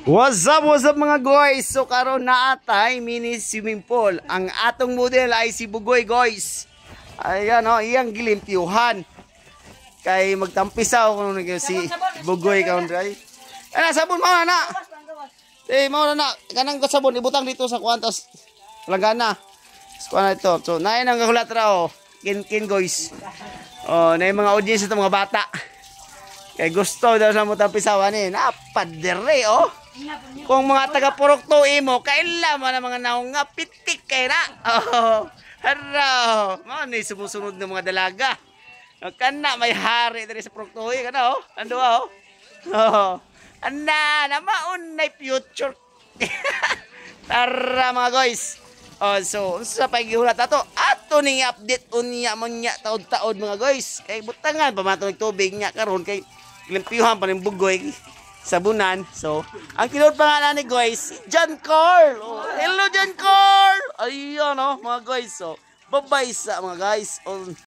What's up mga guys? So karon na atay mini swimming pool. Ang atong model ay si Bugoy guys. Ayan o, iyang gilimpyuhan. Kay magtampisaw kung si Bugoy kaon dry. Ana sabon mo na. Mo na. Kanang sabon ibutang dito sa kwantos. Langgana. Kuan ito. So naay nang kahulat ra o. Kin guys. Oh, na mga audience ito mga bata. Kay gusto daw sa mo tampisawan ni. Napadere oh. Kung mga taga-Purok 2 mo, kailan mo na mga naong nga pitik kay na. Oh, haraw. Mga ni sumusunod ng mga dalaga. Kana may hari diri sa Purok 2 kana oh. Ando oh. Oh. Anda na maunay future. Tara mga guys. Oh, so sa pagihulat ato ning update unya mo nya taod-taod mga guys. Kay butangan pamatong tubig nya karon kay limpyuhan pa ning Bugoy. Sabunan. So, ang kinod pangalan ni guys, si John Carl. Oh, hello John Carl. Ayun oh, mga guys. So, bye-bye sa mga guys. Oh,